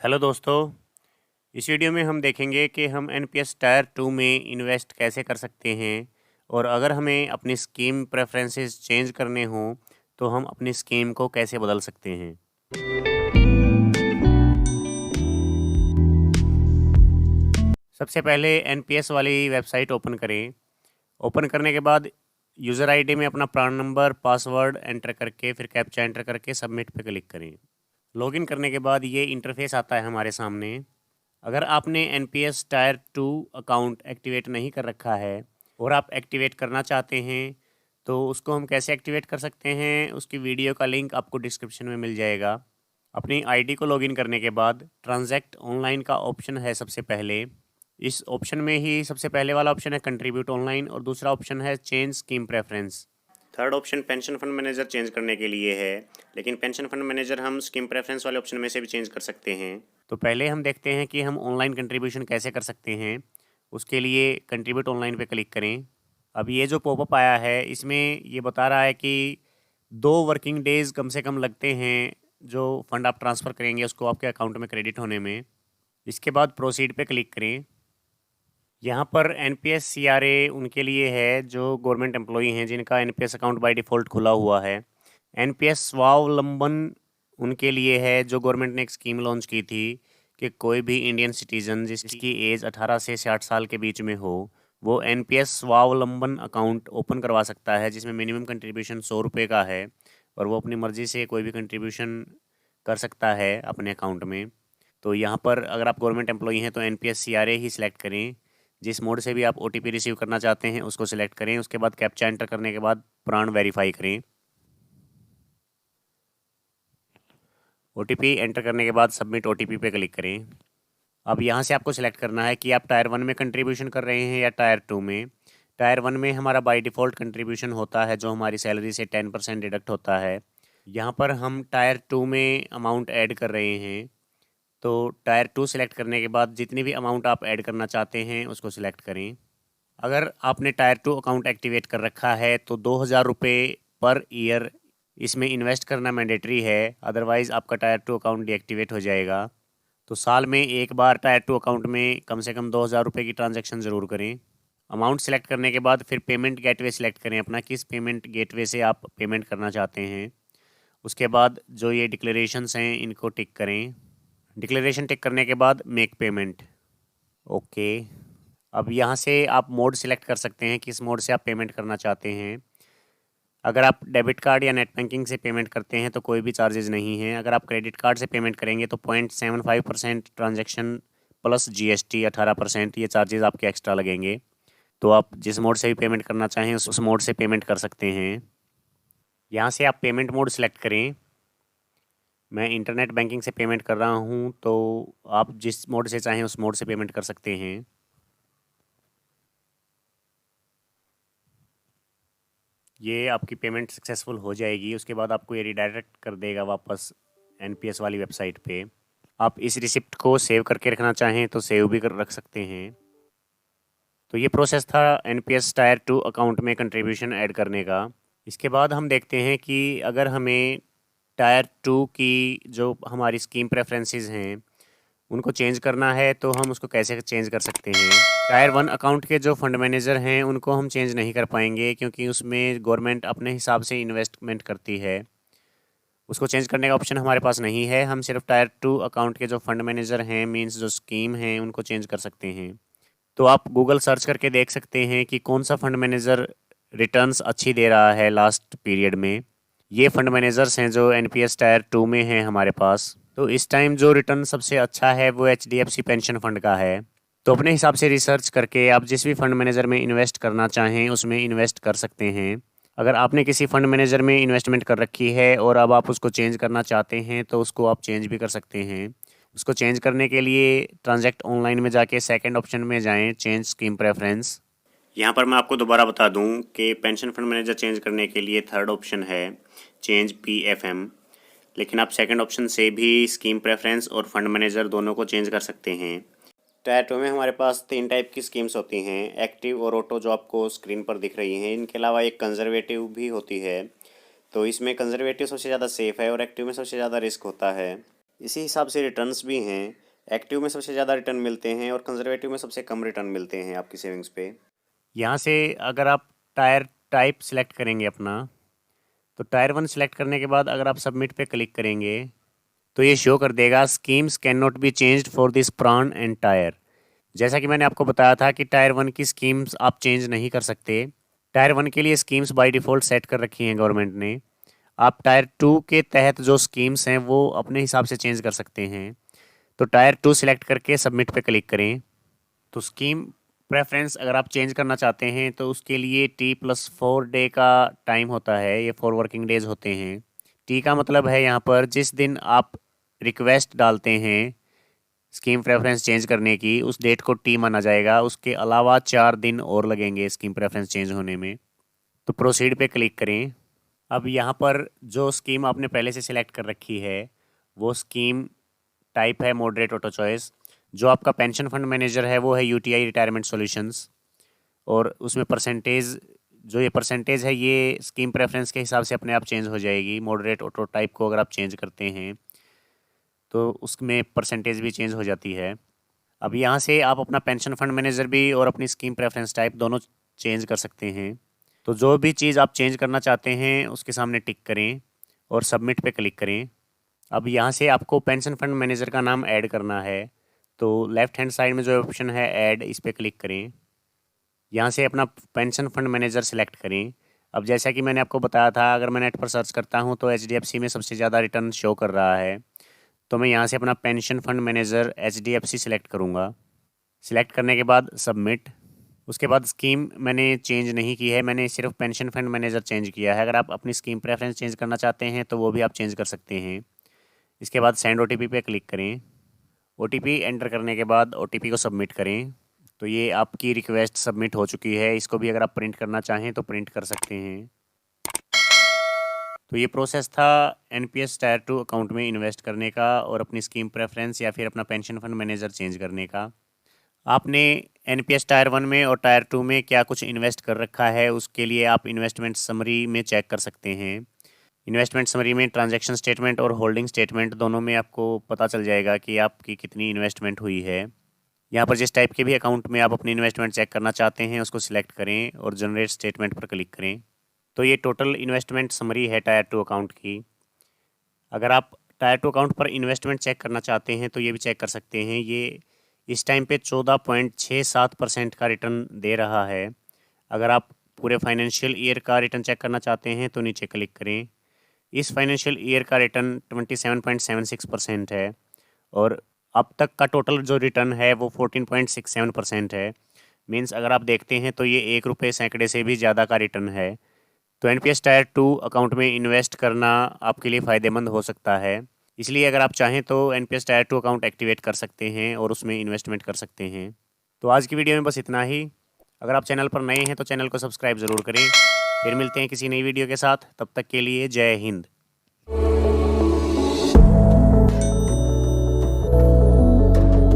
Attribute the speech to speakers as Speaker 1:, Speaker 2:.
Speaker 1: Hello दोस्तों। इस video में हम देखेंगे कि हम एनपीएस टायर 2 में इन्वेस्ट कैसे कर सकते हैं और अगर हमें अपनी स्कीम प्रेफरेंसेस चेंज करने हों तो हम अपनी स्कीम को कैसे बदल सकते हैं। सबसे पहले एनपीएस वाली वेबसाइट ओपन करें। ओपन करने के बाद यूज़र आईडी में अपना प्रान नंबर पासवर्ड एंटर करके फिर कैप्चा एंटर करके सबमिट पे क्लिक करें। लॉगिन करने के बाद ये इंटरफेस आता है हमारे सामने। अगर आपने N P S tier 2 account activate नहीं कर रखा है और आप एक्टिवेट करना चाहते हैं तो उसको हम कैसे एक्टिवेट कर सकते हैं, उसकी वीडियो का लिंक आपको डिस्क्रिप्शन में मिल जाएगा। अपनी आईडी को लॉगिन करने के बाद ट्रांजैक्ट ऑनलाइन का ऑप्शन है सबसे पहले। इस ऑप्शन में ही सबसे पहले वाला ऑप्शन है कंट्रीब्यूट ऑनलाइन और दूसरा ऑप्शन है change scheme preference. Third option pension fund manager change करने के लिए है, लेकिन पेंशन फंड मैनेजर हम स्कीम प्रेफरेंस वाले ऑप्शन में से भी चेंज कर सकते हैं। तो पहले हम देखते हैं कि हम ऑनलाइन कंट्रीब्यूशन कैसे कर सकते हैं। उसके लिए कंट्रीब्यूट ऑनलाइन पे क्लिक करें। अब ये जो पॉपअप आया है इसमें ये बता रहा है कि 2 वर्किंग डेज़ कम से कम लगते हैं जो फंड आप ट्रांसफ़र करेंगे उसको आपके अकाउंट में क्रेडिट होने में। इसके बाद प्रोसीड पे क्लिक करें। यहाँ पर एनपीएस सीआरए उनके लिए है जो गवर्नमेंट एम्प्लॉई हैं जिनका एनपीएस अकाउंट बाय डिफ़ॉल्ट खुला हुआ है। एनपीएस स्वावलंबन उनके लिए है जो गवर्नमेंट ने एक स्कीम लॉन्च की थी कि कोई भी इंडियन सिटीज़न जिसकी एज 18 से 60 साल के बीच में हो वो एनपीएस स्वावलंबन अकाउंट ओपन करवा सकता है, जिसमें मिनिमम कंट्रीब्यूशन 100 रुपये का है और वो अपनी मर्ज़ी से कोई भी कंट्रीब्यूशन कर सकता है अपने अकाउंट में। तो यहाँ पर अगर आप गवर्नमेंट एम्प्लॉई हैं तो एनपीएस सीआरए ही सिलेक्ट करें। जिस मोड से भी आप ओटीपी रिसीव करना चाहते हैं उसको सिलेक्ट करें। उसके बाद कैप्चा एंटर करने के बाद प्राण वेरीफाई करें। ओटीपी एंटर करने के बाद सबमिट ओटीपी पे क्लिक करें। अब यहाँ से आपको सिलेक्ट करना है कि आप टायर 1 में कंट्रीब्यूशन कर रहे हैं या टायर 2 में। टायर 1 में हमारा बाय डिफ़ॉल्ट कंट्रीब्यूशन होता है जो हमारी सैलरी से 10% डिडक्ट होता है। यहाँ पर हम टायर 2 में अमाउंट ऐड कर रहे हैं, तो टायर 2 सिलेक्ट करने के बाद जितनी भी अमाउंट आप ऐड करना चाहते हैं उसको सिलेक्ट करें। अगर आपने टायर 2 अकाउंट एक्टिवेट कर रखा है तो 2000 रुपये पर ईयर इसमें इन्वेस्ट करना मैंडेटरी है, अदरवाइज़ आपका टायर 2 अकाउंट डीएक्टिवेट हो जाएगा। तो साल में एक बार टायर 2 अकाउंट में कम से कम 2000 रुपये की ट्रांजैक्शन ज़रूर करें। अमाउंट सेलेक्ट करने के बाद फिर पेमेंट गेटवे सेलेक्ट करें अपना, किस पेमेंट गेटवे से आप पेमेंट करना चाहते हैं। उसके बाद जो ये डिक्लेरेशंस हैं इनको टिक करें। डिक्लेरेशन टिक करने के बाद मेक पेमेंट ओके। अब यहाँ से आप मोड सिलेक्ट कर सकते हैं किस मोड से आप पेमेंट करना चाहते हैं। अगर आप डेबिट कार्ड या नेट बैंकिंग से पेमेंट करते हैं तो कोई भी चार्जेस नहीं हैं। अगर आप क्रेडिट कार्ड से पेमेंट करेंगे तो 0.75% ट्रांजैक्शन प्लस जीएसटी 18% ये चार्जेस आपके एक्स्ट्रा लगेंगे। तो आप जिस मोड से भी पेमेंट करना चाहें उस मोड से पेमेंट कर सकते हैं। यहाँ से आप पेमेंट मोड सिलेक्ट करें। मैं इंटरनेट बैंकिंग से पेमेंट कर रहा हूँ, तो आप जिस मोड से चाहें उस मोड से पेमेंट कर सकते हैं। ये आपकी पेमेंट सक्सेसफुल हो जाएगी। उसके बाद आपको ये रिडायरेक्ट कर देगा वापस एनपीएस वाली वेबसाइट पे। आप इस रिसिप्ट को सेव करके रखना चाहें तो सेव भी कर रख सकते हैं। तो ये प्रोसेस था एनपीएस टायर 2 अकाउंट में कंट्रीब्यूशन ऐड करने का। इसके बाद हम देखते हैं कि अगर हमें टायर 2 की जो हमारी स्कीम प्रेफरेंसेस हैं उनको चेंज करना है तो हम उसको कैसे चेंज कर सकते हैं। टायर 1 अकाउंट के जो फंड मैनेजर हैं उनको हम चेंज नहीं कर पाएंगे क्योंकि उसमें गवर्नमेंट अपने हिसाब से इन्वेस्टमेंट करती है। उसको चेंज करने का ऑप्शन हमारे पास नहीं है। हम सिर्फ टायर 2 अकाउंट के जो फंड मैनेजर हैं मींस जो स्कीम हैं उनको चेंज कर सकते हैं। तो आप गूगल सर्च करके देख सकते हैं कि कौन सा फंड मैनेजर रिटर्न्स अच्छी दे रहा है लास्ट पीरियड में। ये फंड मैनेजर्स हैं जो एनपीएस टायर 2 में हैं हमारे पास। तो इस टाइम जो रिटर्न सबसे अच्छा है वो एचडीएफसी पेंशन फंड का है। तो अपने हिसाब से रिसर्च करके आप जिस भी फंड मैनेजर में इन्वेस्ट करना चाहें उसमें इन्वेस्ट कर सकते हैं। अगर आपने किसी फंड मैनेजर में इन्वेस्टमेंट कर रखी है और अब आप उसको चेंज करना चाहते हैं तो उसको आप चेंज भी कर सकते हैं। उसको चेंज करने के लिए ट्रांजैक्ट ऑनलाइन में जाके सेकंड ऑप्शन में जाएं, चेंज स्कीम प्रेफरेंस। यहाँ पर मैं आपको दोबारा बता दूं कि पेंशन फंड मैनेजर चेंज करने के लिए थर्ड ऑप्शन है चेंज पीएफएम, लेकिन आप सेकंड ऑप्शन से भी स्कीम प्रेफरेंस और फंड मैनेजर दोनों को चेंज कर सकते हैं। टायर 2 में हमारे पास 3 टाइप की स्कीम्स होती हैं, एक्टिव और ऑटो जो आपको स्क्रीन पर दिख रही हैं। इनके अलावा एक कंजर्वेटिव भी होती है। तो इसमें कंजर्वेटिव सबसे ज़्यादा सेफ़ है और एक्टिव में सबसे ज़्यादा रिस्क होता है। इसी हिसाब से रिटर्न्स भी हैं। एक्टिव में सबसे ज़्यादा रिटर्न मिलते हैं और कंजर्वेटिव में सबसे कम रिटर्न मिलते हैं आपकी सेविंग्स पे। यहाँ से अगर आप टायर टाइप सिलेक्ट करेंगे अपना, तो टायर 1 सिलेक्ट करने के बाद अगर आप सबमिट पे क्लिक करेंगे तो ये शो कर देगा schemes can not be changed for this प्राण एंड टायर। जैसा कि मैंने आपको बताया था कि टायर 1 की स्कीम्स आप चेंज नहीं कर सकते। टायर 1 के लिए स्कीम्स बाय डिफ़ॉल्ट सेट कर रखी हैं गवर्नमेंट ने। आप टायर 2 के तहत जो स्कीम्स हैं वो अपने हिसाब से चेंज कर सकते हैं। तो टायर 2 सिलेक्ट करके सबमिट पे क्लिक करें। तो स्कीम प्रेफरेंस अगर आप चेंज करना चाहते हैं तो उसके लिए T+4 डे का टाइम होता है, ये 4 वर्किंग डेज होते हैं। टी का मतलब है यहाँ पर जिस दिन आप रिक्वेस्ट डालते हैं स्कीम प्रेफरेंस चेंज करने की, उस डेट को टी माना जाएगा। उसके अलावा 4 दिन और लगेंगे स्कीम प्रेफरेंस चेंज होने में। तो प्रोसीड पे क्लिक करें। अब यहाँ पर जो स्कीम आपने पहले से सिलेक्ट कर रखी है वो स्कीम टाइप है मॉडरेट ऑटो चॉइस। जो आपका पेंशन फंड मैनेजर है वो है यूटीआई रिटायरमेंट सॉल्यूशंस, और उसमें परसेंटेज, जो ये परसेंटेज है ये स्कीम प्रेफरेंस के हिसाब से अपने आप चेंज हो जाएगी। मॉडरेट ऑटो टाइप को अगर आप चेंज करते हैं तो उसमें परसेंटेज भी चेंज हो जाती है। अब यहाँ से आप अपना पेंशन फंड मैनेजर भी और अपनी स्कीम प्रेफरेंस टाइप दोनों चेंज कर सकते हैं। तो जो भी चीज़ आप चेंज करना चाहते हैं उसके सामने टिक करें और सबमिट पे क्लिक करें। अब यहाँ से आपको पेंशन फंड मैनेजर का नाम ऐड करना है, तो लेफ़्ट हैंड साइड में जो ऑप्शन है ऐड, इस पर क्लिक करें। यहाँ से अपना पेंशन फंड मैनेजर सेलेक्ट करें। अब जैसा कि मैंने आपको बताया था, अगर मैं नेट पर सर्च करता हूँ तो HDFC में सबसे ज़्यादा रिटर्न शो कर रहा है। तो मैं यहाँ से अपना pension fund manager HDFC select करूँगा। सिलेक्ट करने के बाद सबमिट। उसके बाद स्कीम मैंने चेंज नहीं की है, मैंने सिर्फ पेंशन फंड मैनेजर चेंज किया है। अगर आप अपनी स्कीम प्रेफरेंस चेंज करना चाहते हैं तो वो भी आप चेंज कर सकते हैं। इसके बाद सेंड OTP पे क्लिक करें। OTP एंटर करने के बाद OTP को सबमिट करें। तो ये आपकी रिक्वेस्ट सबमिट हो चुकी है। इसको भी अगर आप प्रिंट करना चाहें तो प्रिंट कर सकते हैं। तो ये प्रोसेस था NPS टायर 2 अकाउंट में इन्वेस्ट करने का और अपनी स्कीम प्रेफरेंस या फिर अपना पेंशन फंड मैनेजर चेंज करने का। आपने NPS टायर 1 में और टायर 2 में क्या कुछ इन्वेस्ट कर रखा है उसके लिए आप इन्वेस्टमेंट समरी में चेक कर सकते हैं। इन्वेस्टमेंट समरी में ट्रांजैक्शन स्टेटमेंट और होल्डिंग स्टेटमेंट दोनों में आपको पता चल जाएगा कि आपकी कितनी इन्वेस्टमेंट हुई है। यहाँ पर जिस टाइप के भी अकाउंट में आप अपनी इन्वेस्टमेंट चेक करना चाहते हैं उसको सिलेक्ट करें और जनरेट स्टेटमेंट पर क्लिक करें। तो ये टोटल इन्वेस्टमेंट समरी है टायर 2 अकाउंट की। अगर आप टायर 2 अकाउंट पर इन्वेस्टमेंट चेक करना चाहते हैं तो ये भी चेक कर सकते हैं। ये इस टाइम पे 14.67% का रिटर्न दे रहा है। अगर आप पूरे फाइनेंशियल ईयर का रिटर्न चेक करना चाहते हैं तो नीचे क्लिक करें। इस फाइनेंशियल ईयर का रिटर्न 27.76% है और अब तक का टोटल जो रिटर्न है वो 14.67% है। मीन्स अगर आप देखते हैं तो ये 1 रुपये सैकड़े से भी ज़्यादा का रिटर्न है। तो NPS टायर 2 अकाउंट में इन्वेस्ट करना आपके लिए फ़ायदेमंद हो सकता है। इसलिए अगर आप चाहें तो NPS टायर 2 अकाउंट एक्टिवेट कर सकते हैं और उसमें इन्वेस्टमेंट कर सकते हैं। तो आज की वीडियो में बस इतना ही। अगर आप चैनल पर नए हैं तो चैनल को सब्सक्राइब ज़रूर करें। फिर मिलते हैं किसी नई वीडियो के साथ, तब तक के लिए जय हिंद।